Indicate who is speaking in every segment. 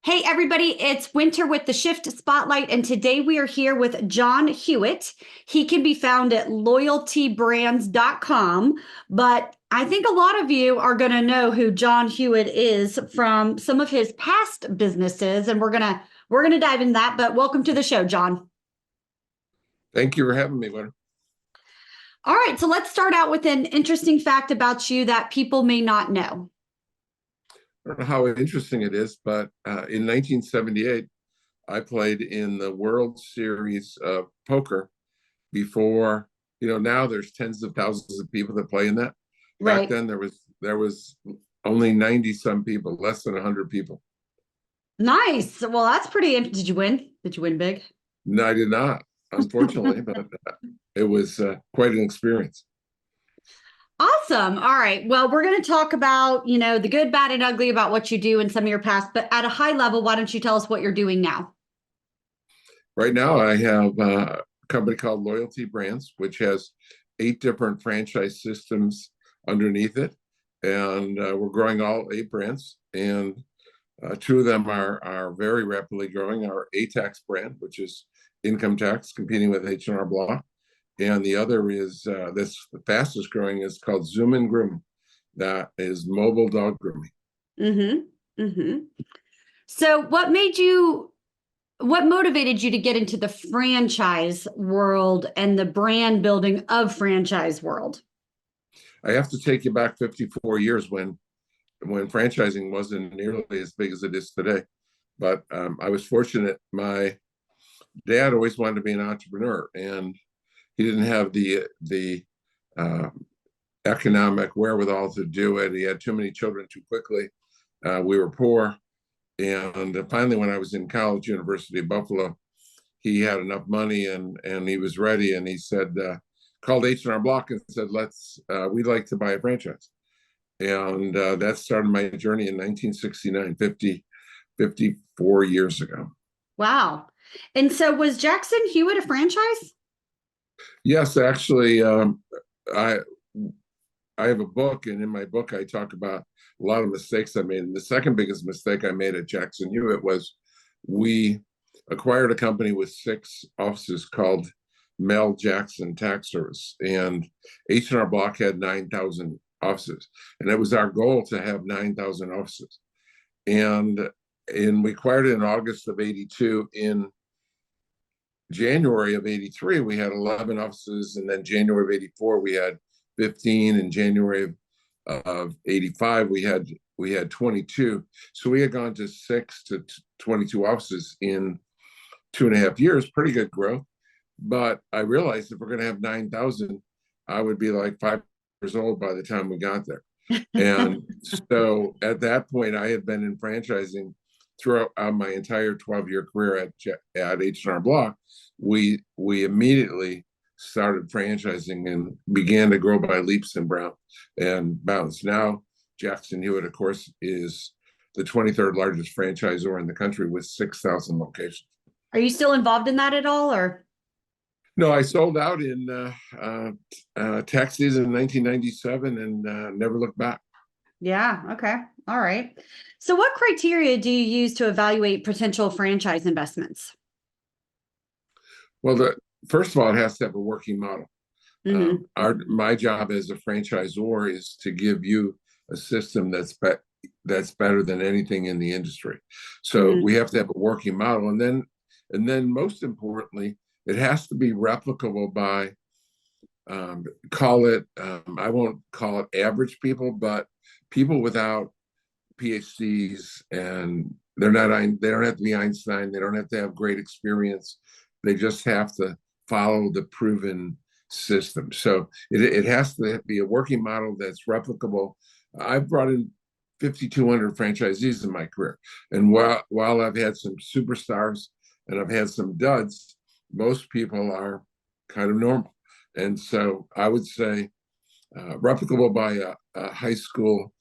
Speaker 1: Hey, everybody, it's Winter with the Shift Spotlight, and today we are here with John Hewitt. He can be found at loyaltybrands.com, but I think a lot of you are going to know who John Hewitt is from some of his past businesses, and we're gonna dive into that. But welcome to the show, John.
Speaker 2: Thank you for having me, Winter.
Speaker 1: All right, so let's start out with an interesting fact about you that people may not know.
Speaker 2: I don't know how interesting it is, but in 1978, I played in the World Series of Poker before, now there's tens of thousands of people that play in that. Back
Speaker 1: Right.
Speaker 2: then there was only 90 some people, less than 100 people.
Speaker 1: Nice. Well, that's pretty interesting. Did you win? Did you win big?
Speaker 2: No, I did not, unfortunately, but it was quite an experience.
Speaker 1: Awesome. All right. Well, we're going to talk about, the good, bad, and ugly about what you do in some of your past, but at a high level, why don't you tell us what you're doing now?
Speaker 2: Right now, I have a company called Loyalty Brands, which has 8 different franchise systems underneath it, and we're growing all 8 brands. And 2 of them are very rapidly growing. Our A-Tax brand, which is income tax, competing with H&R Block, and the other is this the fastest growing is called Zoom and Groom. That is mobile dog grooming.
Speaker 1: Mm-hmm. Mm-hmm. So what motivated you to get into the franchise world and the brand building of franchise world?
Speaker 2: I have to take you back 54 years when franchising wasn't nearly as big as it is today. But I was fortunate. My dad always wanted to be an entrepreneur, and he didn't have the uh, economic wherewithal to do it. He had too many children too quickly. We were poor, and finally, when I was in college, University of Buffalo, he had enough money and he was ready. And he said, called H&R Block and said, we'd like to buy a franchise. And that started my journey in 1969, 54 years ago.
Speaker 1: Wow. And so was Jackson Hewitt a franchise?
Speaker 2: Yes, actually, I I have a book, and in my book, I talk about a lot of mistakes I made. And the second biggest mistake I made at Jackson Hewitt was we acquired a company with 6 offices called Mel Jackson Tax Service, and H&R Block had 9,000 offices, and it was our goal to have 9,000 offices. And we acquired it in August of '82. In January of '83, we had 11 offices, and then January of '84, we had 15. In January of '85, we had 22. So we had gone to 6 to 22 offices in 2.5 years. Pretty good growth. But I realized if we're going to have 9,000, I would be like 5 years old by the time we got there. And so at that point, I had been in franchising throughout my entire 12-year career at H&R Block. We immediately started franchising and began to grow by leaps and bounds. Now, Jackson Hewitt, of course, is the 23rd largest franchisor in the country with 6,000 locations.
Speaker 1: Are you still involved in that at all, or?
Speaker 2: No, I sold out in tax season in 1997 and never looked back.
Speaker 1: Yeah. Okay. All right. So what criteria do you use to evaluate potential franchise investments?
Speaker 2: Well, first of all, it has to have a working model.
Speaker 1: Mm-hmm.
Speaker 2: My job as a franchisor is to give you a system that's better than anything in the industry. So
Speaker 1: Mm-hmm.
Speaker 2: we have to have a working model, and then most importantly, it has to be replicable by I won't call it average people, but people without PhDs, and they don't have to be Einstein. They don't have to have great experience. They just have to follow the proven system. So it has to be a working model that's replicable. I've brought in 5,200 franchisees in my career, and while I've had some superstars and I've had some duds, most people are kind of normal. And so I would say replicable by a high school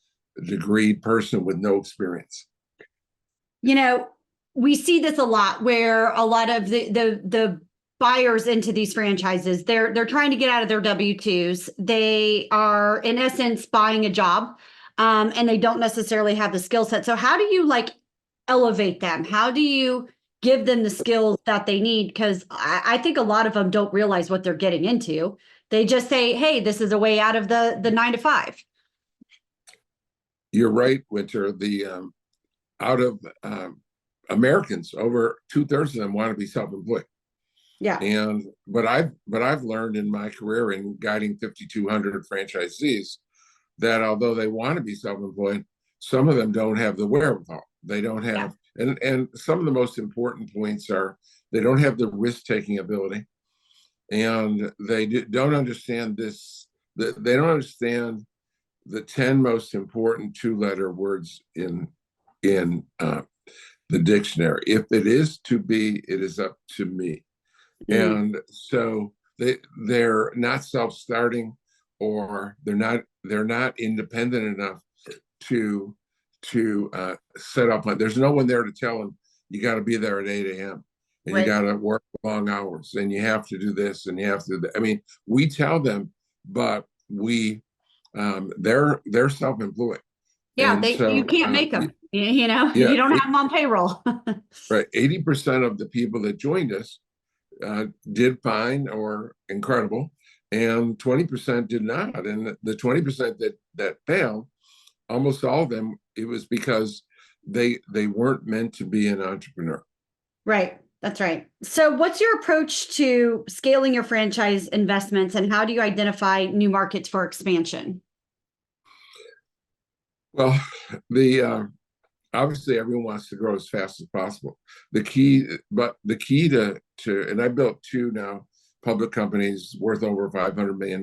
Speaker 2: degreed person with no experience.
Speaker 1: You know, we see this a lot where a lot of the buyers into these franchises, they're trying to get out of their W-2s. They are in essence buying a job, and they don't necessarily have the skill set. So how do you elevate them? How do you give them the skills that they need? Because I think a lot of them don't realize what they're getting into. They just say, hey, this is a way out of the 9 to 5.
Speaker 2: You're right, Winter. The out of Americans, over 2/3 of them want to be self-employed.
Speaker 1: Yeah.
Speaker 2: And but I've learned in my career in guiding 5,200 franchisees that although they want to be self-employed, some of them don't have the wherewithal. They don't
Speaker 1: Yeah.
Speaker 2: have, and some of the most important points are they don't have the risk-taking ability, and don't understand this. They don't understand the 10 most important two-letter words in the dictionary. If it is to be, it is up to me.
Speaker 1: Mm.
Speaker 2: And so they're not self-starting, or they're not independent enough to set up on. There's no one there to tell them you got to be there at 8 a.m. and you
Speaker 1: Right.
Speaker 2: got to work long hours and you have to do this and you have to do that. I mean, we tell them, but they're self-employed.
Speaker 1: Yeah,
Speaker 2: And
Speaker 1: you
Speaker 2: so
Speaker 1: can't make them. You know,
Speaker 2: yeah,
Speaker 1: you don't have them on payroll.
Speaker 2: right. 80% of the people that joined us did fine or incredible, and 20% did not. And the 20% that failed, almost all of them, it was because they weren't meant to be an entrepreneur.
Speaker 1: Right. That's right. So, what's your approach to scaling your franchise investments, and how do you identify new markets for expansion?
Speaker 2: Well, the obviously everyone wants to grow as fast as possible. The key to and I built two now public companies worth over $500 million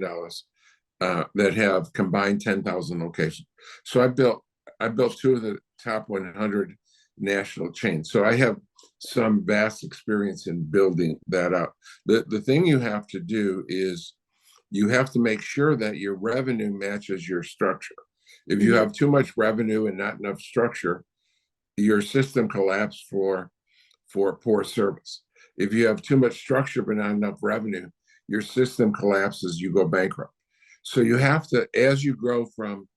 Speaker 2: that have combined 10,000 locations. So I built two of the top 100 national chains. So I have some vast experience in building that up. The thing you have to do is you have to make sure that your revenue matches your structure. If you
Speaker 1: Mhm.
Speaker 2: have too much revenue and not enough structure, your system collapses for poor service. If you have too much structure but not enough revenue, your system collapses, you go bankrupt. So you have to, as you grow from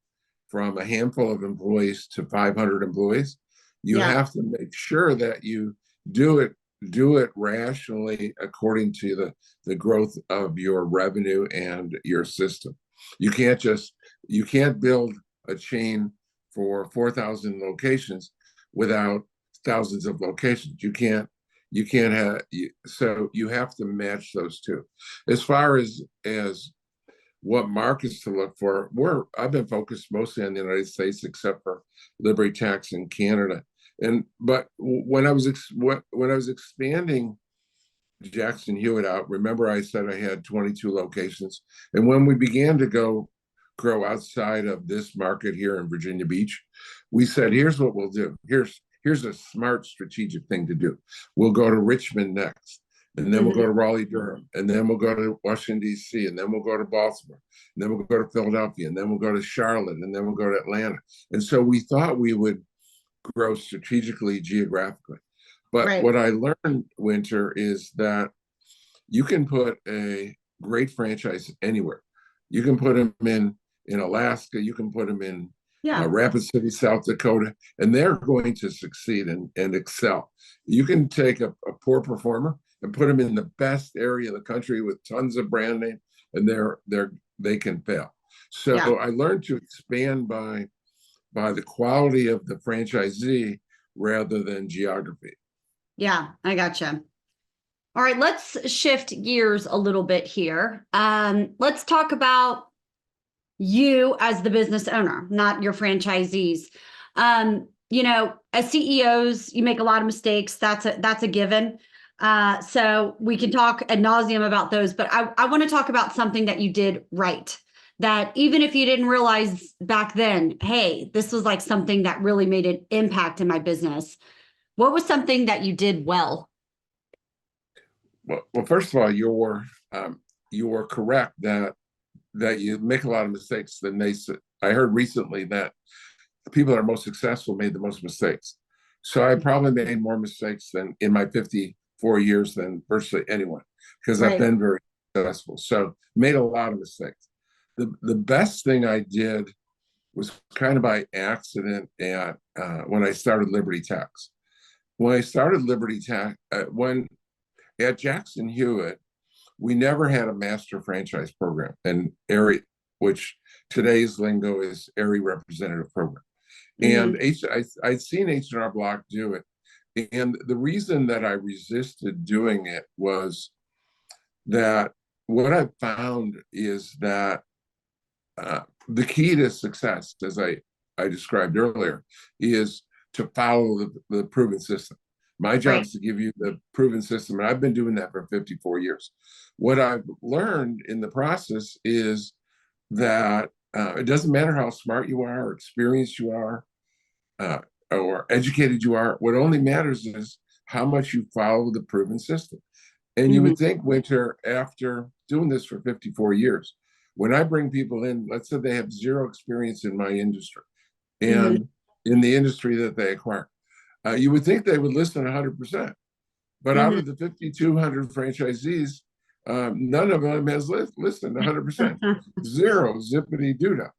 Speaker 2: a handful of employees to 500 employees, you
Speaker 1: Yeah.
Speaker 2: have to make sure that you do it rationally according to the growth of your revenue and your system. You can't build a chain for 4,000 locations without thousands of locations. You can't have, so you have to match those two. As far as what markets to look for, I've been focused mostly on the United States, except for Liberty Tax in Canada. But when I was expanding Jackson Hewitt out, remember I said I had 22 locations, and when we began to grow outside of this market here in Virginia Beach, we said, here's what we'll do. Here's a smart strategic thing to do. We'll go to Richmond next, and then we'll go to Raleigh, Durham, and then we'll go to Washington, D.C., and then we'll go to Baltimore, and then we'll go to Philadelphia, and then we'll go to Charlotte, and then we'll go to Atlanta. And so we thought we would grow strategically, geographically. But
Speaker 1: Right.
Speaker 2: what I learned, Winter, is that you can put a great franchise anywhere. You can put them in Alaska. You can put them in
Speaker 1: Yeah.
Speaker 2: Rapid City, South Dakota, and they're going to succeed and excel. You can take a poor performer and put them in the best area of the country with tons of brand name, and they can fail. So
Speaker 1: Yeah.
Speaker 2: I learned to expand by the quality of the franchisee rather than geography.
Speaker 1: Yeah. I gotcha. All right. Let's shift gears a little bit here. Let's talk about you as the business owner, not your franchisees. As CEOs, you make a lot of mistakes. That's a given. So we can talk ad nauseum about those, but I want to talk about something that you did right. That even if you didn't realize back then, hey, this was like something that really made an impact in my business. What was something that you did well?
Speaker 2: Well, first of all, you're correct that you make a lot of mistakes. I heard recently that the people that are most successful made the most mistakes. So I probably made more mistakes than in my 54 years than virtually anyone, because I've
Speaker 1: Right.
Speaker 2: been very successful. So made a lot of mistakes. The best thing I did was kind of by accident when I started Liberty Tax. When I started Liberty Tax, when at Jackson Hewitt, we never had a master franchise program, and area, which today's lingo is area representative program. And I'd seen H&R Block do it. And the reason that I resisted doing it was that what I found is that the key to success, as I described earlier, is to follow the proven system. My job
Speaker 1: Right.
Speaker 2: is to give you the proven system, and I've been doing that for 54 years. What I've learned in the process is that it doesn't matter how smart you are or experienced you are or educated you are. What only matters is how much you follow the proven system. And you would think, Winter, after doing this for 54 years, when I bring people in, let's say they have zero experience in my industry and in the industry that they acquire, you would think they would listen 100%. But out of the 5,200 franchisees, none of them has listened 100%. Zero, zippity doo-dah.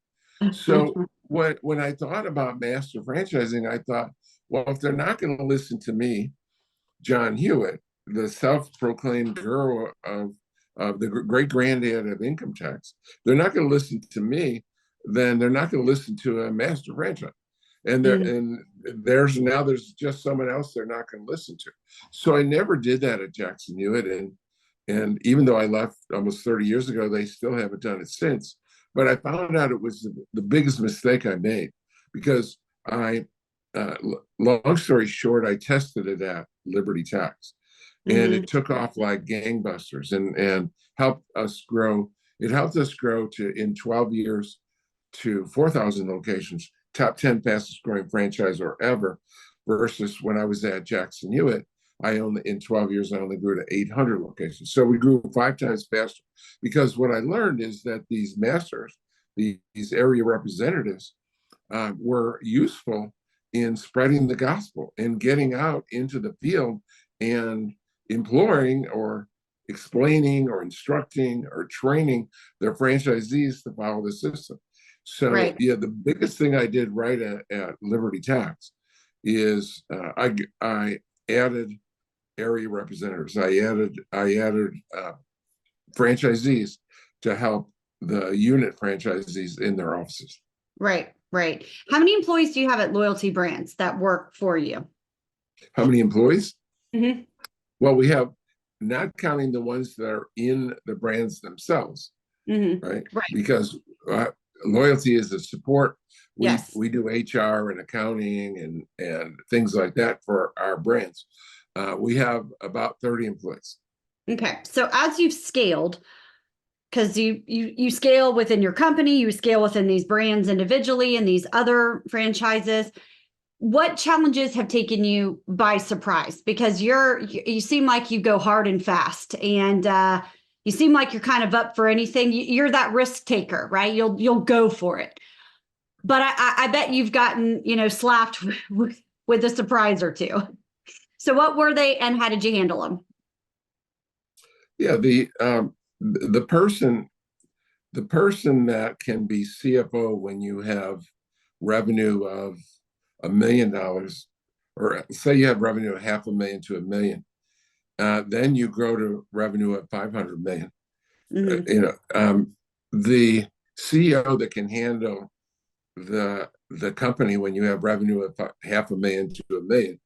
Speaker 2: So when I thought about master franchising, I thought, well, if they're not going to listen to me, John Hewitt, the self-proclaimed guru of the great granddad of income tax, they're not going to listen to me, then they're not going to listen to a master franchise. And there's just someone else they're not going to listen to. So I never did that at Jackson Hewitt. And even though I left almost 30 years ago, they still haven't done it since. But I found out it was the biggest mistake I made because long story short, I tested it at Liberty Tax, and it took off like gangbusters and helped us grow. It helped us grow in 12 years to 4,000 locations, top 10 fastest growing franchisor ever, versus when I was at Jackson Hewitt, in 12 years, I only grew to 800 locations. So we grew 5 times faster because what I learned is that these masters, these area representatives, were useful in spreading the gospel and getting out into the field and imploring or explaining or instructing or training their franchisees to follow the system. So yeah, the biggest thing I did right at Liberty Tax is I added area representatives. I added franchisees to help the unit franchisees in their offices.
Speaker 1: Right. How many employees do you have at Loyalty Brands that work for you?
Speaker 2: How many employees? Well, we have, not counting the ones that are in the brands themselves, right? Because Loyalty is a support. We do HR and accounting and things like that for our brands. We have about 30 employees.
Speaker 1: Okay. So as you've scaled, because you scale within your company, you scale within these brands individually and these other franchises, what challenges have taken you by surprise? Because you seem like you go hard and fast, and you seem like you're kind of up for anything. You're that risk taker, right? You'll go for it. But I bet you've gotten, slapped with a surprise or two. So what were they, and how did you handle them?
Speaker 2: Yeah, the person that can be CFO when you have revenue of $1 million, or say you have revenue of $500,000 to $1 million, then you grow to revenue of $500 million. The CEO that can handle the company when you have revenue of $500,000 to $1 million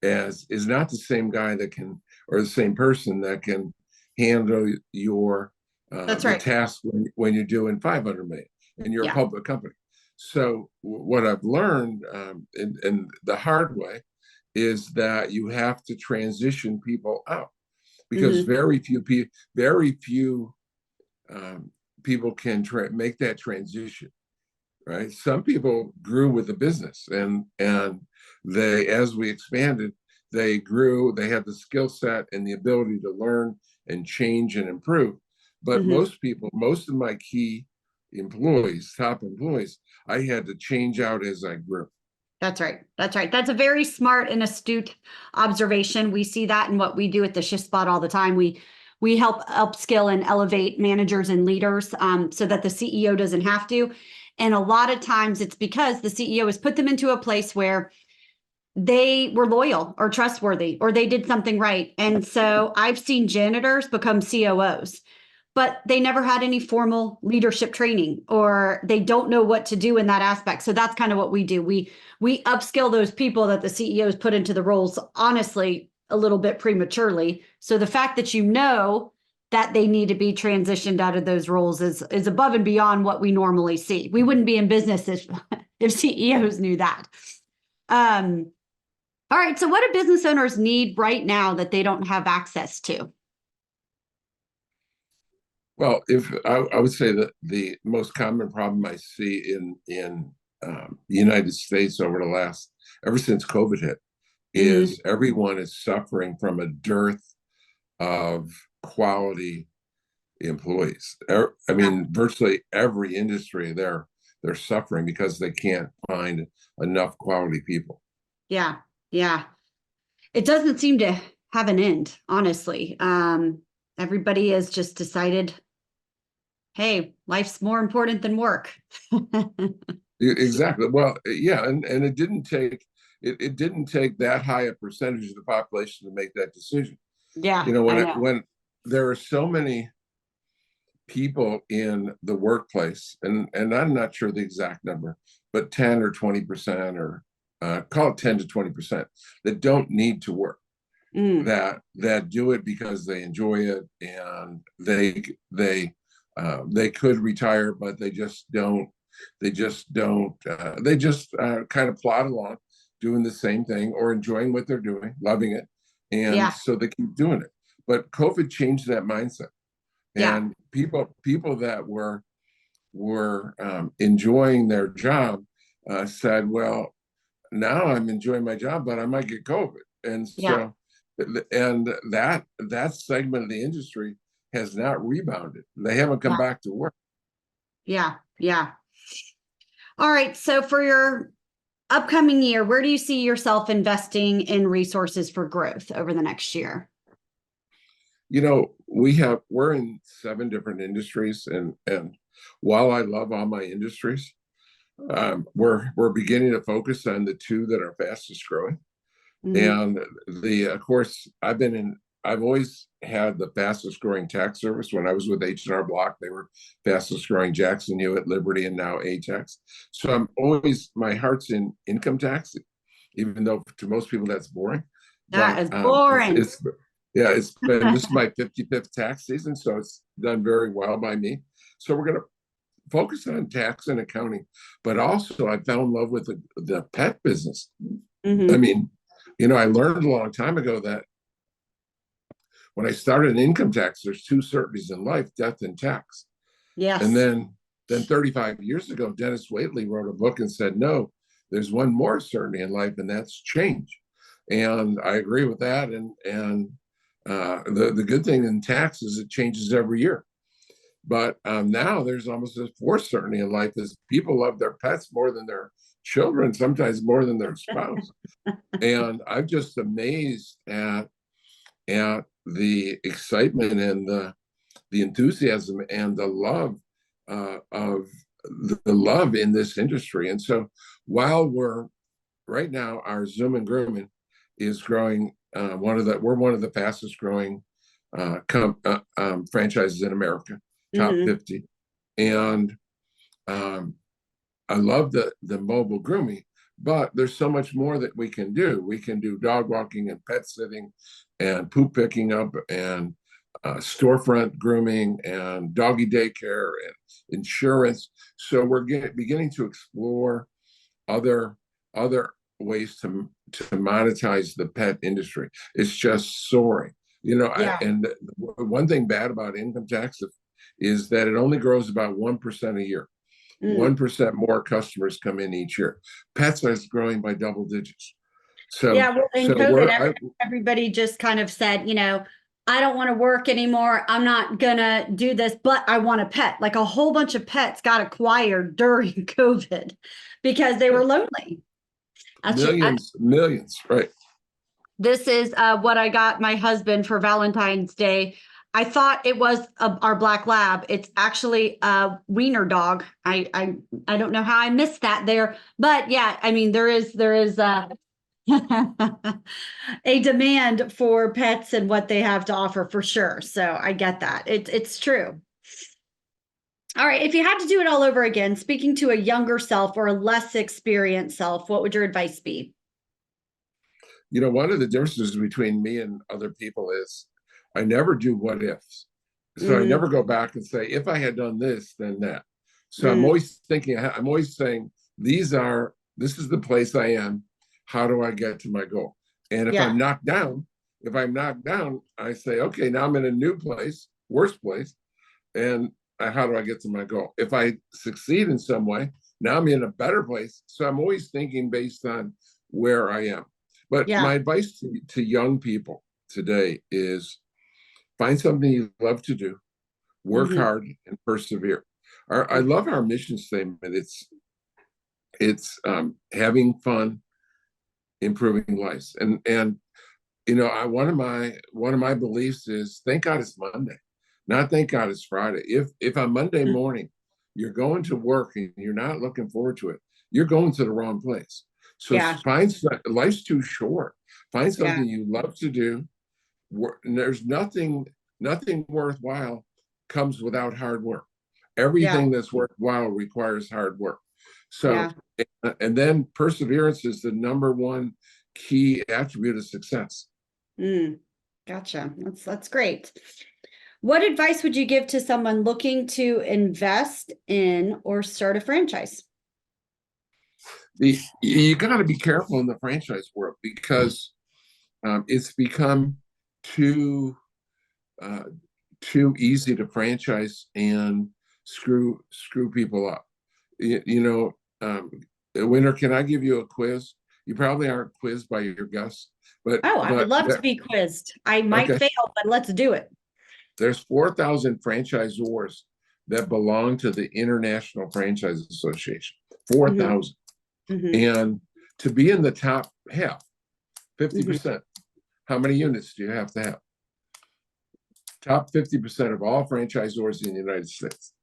Speaker 2: is not the same guy that can, or the same person that can handle your the task when you're doing 500 million and you're a public company. So what I've learned in the hard way is that you have to transition people out, because very few people can make that transition, right? Some people grew with the business, and they, as we expanded, they grew, they had the skill set and the ability to learn and change and improve. But most of my key employees, top employees, I had to change out as I grew.
Speaker 1: That's right. That's a very smart and astute observation. We see that in what we do at the Shift Spot all the time. We help upskill and elevate managers and leaders so that the CEO doesn't have to. And a lot of times it's because the CEO has put them into a place where they were loyal or trustworthy or they did something right. And so I've seen janitors become COOs, but they never had any formal leadership training or they don't know what to do in that aspect. So that's kind of what we do. We upskill those people that the CEOs put into the roles, honestly, a little bit prematurely. So the fact that you know that they need to be transitioned out of those roles is above and beyond what we normally see. We wouldn't be in business if CEOs knew that. All right. So what do business owners need right now that they don't have access to?
Speaker 2: Well, if I would say that the most common problem I see in the United States ever since COVID hit, is everyone is suffering from a dearth of quality employees. I mean, virtually every industry they're suffering because they can't find enough quality people.
Speaker 1: Yeah. Yeah. It doesn't seem to have an end, honestly. Everybody has just decided, hey, life's more important than work.
Speaker 2: Exactly. Well, yeah, and it didn't take that high a percentage of the population to make that decision.
Speaker 1: Yeah,
Speaker 2: You know,
Speaker 1: I know.
Speaker 2: when there are so many people in the workplace, and I'm not sure the exact number, but 10 or 20%, or call it 10 to 20%, that don't need to work, that do it because they enjoy it, and they could retire, but they just don't. They just kind of plod along, doing the same thing or enjoying what they're doing, loving it, and
Speaker 1: Yeah,
Speaker 2: so they keep doing it. But COVID changed that mindset,
Speaker 1: yeah,
Speaker 2: and people that were enjoying their job said, "Well, now I'm enjoying my job, but I might get COVID," and
Speaker 1: yeah,
Speaker 2: so and that segment of the industry has not rebounded. They haven't come
Speaker 1: yeah,
Speaker 2: back to work.
Speaker 1: yeah, yeah. All right. So for your upcoming year, where do you see yourself investing in resources for growth over the next year?
Speaker 2: You know, we're in 7 different industries, and while I love all my industries, we're beginning to focus on the 2 that are fastest growing. And of course, I've always had the fastest growing tax service. When I was with H&R Block, they were fastest growing, Jackson, Hewitt, Liberty, and now A-Tax. So my heart's in income tax, even though to most people that's boring.
Speaker 1: That
Speaker 2: But
Speaker 1: is boring.
Speaker 2: this is my 55th tax season, so it's done very well by me. So we're going to focus on tax and accounting, but also I fell in love with the pet business. I mean, I learned a long time ago that when I started in income tax, there's 2 certainties in life: death and tax. And
Speaker 1: Yes.
Speaker 2: then 35 years ago, Dennis Waitley wrote a book and said, no, there's one more certainty in life, and that's change. And I agree with that. And the good thing in tax is it changes every year. But now there's almost a 4th certainty in life: is people love their pets more than their children, sometimes more than their spouse. And I'm just amazed at the excitement and the enthusiasm and the love of the love in this industry. And so while right now, our Zoom and Grooming is growing. We're one of the fastest growing franchises in America, top 50. And I love the mobile grooming, but there's so much more that we can do. We can do dog walking and pet sitting and poop picking up and storefront grooming and doggy daycare and insurance. So we're beginning to explore other ways to monetize the pet industry. It's just soaring.
Speaker 1: Yeah.
Speaker 2: And one thing bad about income tax is that it only grows about 1% a year. 1% more customers come in each year. Pets is growing by double digits. So
Speaker 1: Yeah, well, in COVID,
Speaker 2: I,
Speaker 1: everybody just kind of said, I don't want to work anymore. I'm not gonna do this, but I want a pet. Like a whole bunch of pets got acquired during COVID because they were lonely.
Speaker 2: millions, right?
Speaker 1: This is what I got my husband for Valentine's Day. I thought it was our black lab. It's actually a wiener dog. I don't know how I missed that there, but yeah, I mean there is a demand for pets and what they have to offer for sure. So I get that. It's true. All right, if you had to do it all over again, speaking to a younger self or a less experienced self, what would your advice be?
Speaker 2: One of the differences between me and other people is I never do what ifs. So I
Speaker 1: Mm,
Speaker 2: never go back and say, if I had done this, then that. So I'm
Speaker 1: mm,
Speaker 2: always thinking, I'm always saying, this is the place I am. How do I get to my goal? And
Speaker 1: yeah,
Speaker 2: if I'm knocked down, I say, okay, now I'm in a new place, worse place. And how do I get to my goal? If I succeed in some way, now I'm in a better place. So I'm always thinking based on where I am. But
Speaker 1: yeah.
Speaker 2: my advice to young people today is find something you love to do, work
Speaker 1: Hmm.
Speaker 2: hard, and persevere. I love our mission statement. It's having fun, improving lives, and one of my beliefs is thank God it's Monday, not thank God it's Friday. If on Monday morning you're going to work and you're not looking forward to it, you're going to the wrong place. So
Speaker 1: Yeah,
Speaker 2: life's too short. Find
Speaker 1: yeah,
Speaker 2: something you love to do. And there's nothing worthwhile comes without hard work.
Speaker 1: yeah,
Speaker 2: Everything that's worthwhile requires hard work. So,
Speaker 1: yeah.
Speaker 2: and then perseverance is the number one key attribute of success.
Speaker 1: Mm, gotcha. That's great. What advice would you give to someone looking to invest in or start a franchise?
Speaker 2: You got to be careful in the franchise world because it's become too uh, too easy to franchise and screw people up. Winter, can I give you a quiz? You probably aren't quizzed by your guests,
Speaker 1: Oh, I would love to
Speaker 2: there,
Speaker 1: be quizzed. I might
Speaker 2: okay,
Speaker 1: fail, but let's do it.
Speaker 2: there's 4,000 franchisors that belong to the International Franchise Association.
Speaker 1: Hmm.
Speaker 2: 4,000,
Speaker 1: Hmm.
Speaker 2: and to be in the top half,
Speaker 1: Hmm.
Speaker 2: 50%. How many units do you have to have? Top 50% of all franchisors in the United States.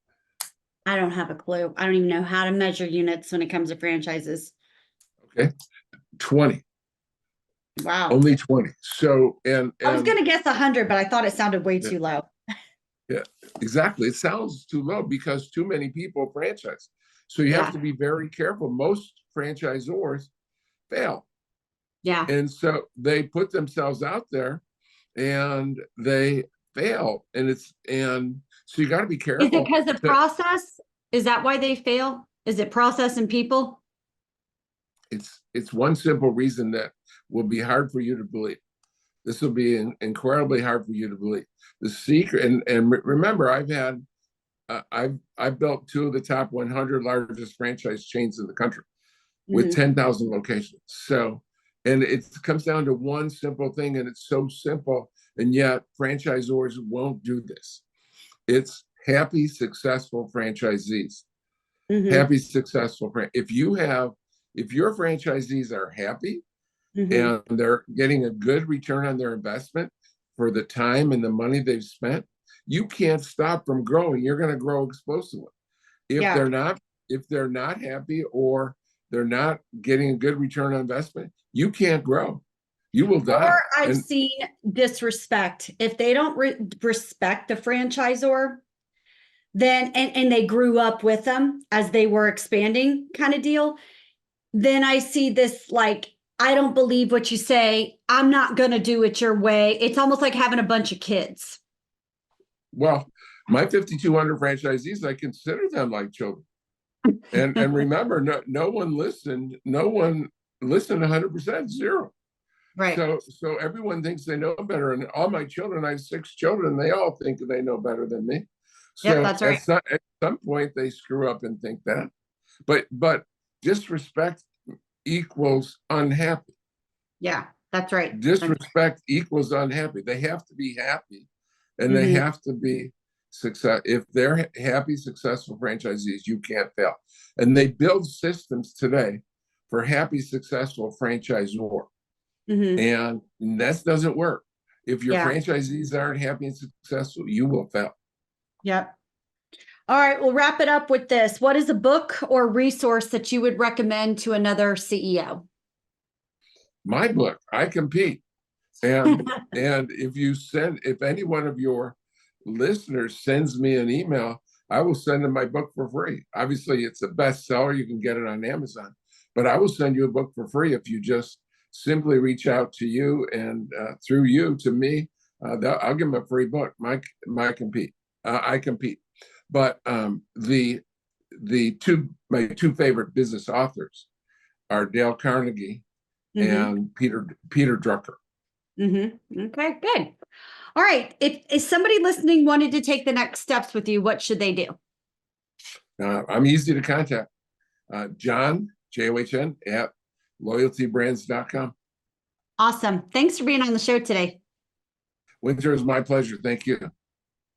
Speaker 1: I don't have a clue. I don't even know how to measure units when it comes to franchises.
Speaker 2: Okay, 20.
Speaker 1: Wow.
Speaker 2: Only 20. So
Speaker 1: I was
Speaker 2: and
Speaker 1: going to guess 100, but I thought it sounded way
Speaker 2: yeah,
Speaker 1: too low.
Speaker 2: yeah, exactly. It sounds too low because too many people franchise. So you have
Speaker 1: Yeah.
Speaker 2: to be very careful. Most franchisors fail.
Speaker 1: Yeah.
Speaker 2: And so they put themselves out there and they fail. And so you got to be
Speaker 1: Is it
Speaker 2: careful
Speaker 1: because of
Speaker 2: to
Speaker 1: process? Is that why they fail? Is it process and people?
Speaker 2: it's one simple reason that will be hard for you to believe. This will be incredibly hard for you to believe. The secret, and remember, I've built two of the top 100 largest franchise chains in the country with
Speaker 1: Hmm.
Speaker 2: 10,000 locations. So, and it comes down to one simple thing, and it's so simple, and yet franchisors won't do this. It's happy, successful franchisees.
Speaker 1: Hmm.
Speaker 2: Happy, successful. If your franchisees are happy
Speaker 1: Hmm.
Speaker 2: and they're getting a good return on their investment for the time and the money they've spent, you can't stop from growing. You're going to grow explosively. If
Speaker 1: Yeah.
Speaker 2: they're not, if they're not happy or they're not getting a good return on investment, you can't grow. You will
Speaker 1: Or
Speaker 2: die.
Speaker 1: I've
Speaker 2: And
Speaker 1: seen disrespect. If they don't respect the franchisor, then and they grew up with them as they were expanding kind of deal, then I see this like, I don't believe what you say. I'm not going to do it your way. It's almost like having a bunch of kids.
Speaker 2: well, my 5,200 franchisees, I consider them like children. And remember, no one listened. No one listened 100%, zero.
Speaker 1: Right.
Speaker 2: So everyone thinks they know better, and all my children, I have 6 children, they all think they know better than me.
Speaker 1: Yep,
Speaker 2: So
Speaker 1: that's right.
Speaker 2: at some point they screw up and think that. But disrespect equals unhappy.
Speaker 1: Yeah, that's right.
Speaker 2: Disrespect equals unhappy. They have to be happy, and they
Speaker 1: Mhm.
Speaker 2: have to be success. If they're happy, successful franchisees, you can't fail. And they build systems today for happy, successful franchisor,
Speaker 1: Mhm.
Speaker 2: and that doesn't work. If your
Speaker 1: Yeah.
Speaker 2: franchisees aren't happy and successful, you will fail.
Speaker 1: Yep. All right, we'll wrap it up with this. What is a book or resource that you would recommend to another CEO?
Speaker 2: My book, I Compete. And if any one of your listeners sends me an email, I will send them my book for free. Obviously, it's a bestseller. You can get it on Amazon, but I will send you a book for free if you just simply reach out to you and through you to me. I'll give them a free book. I Compete. But my two favorite business authors are Dale Carnegie and Peter Drucker.
Speaker 1: Okay, good. All right. If somebody listening wanted to take the next steps with you, what should they do?
Speaker 2: I'm easy to contact. John, John, at loyaltybrands.com.
Speaker 1: Awesome. Thanks for being on the show today.
Speaker 2: Winter is my pleasure. Thank you.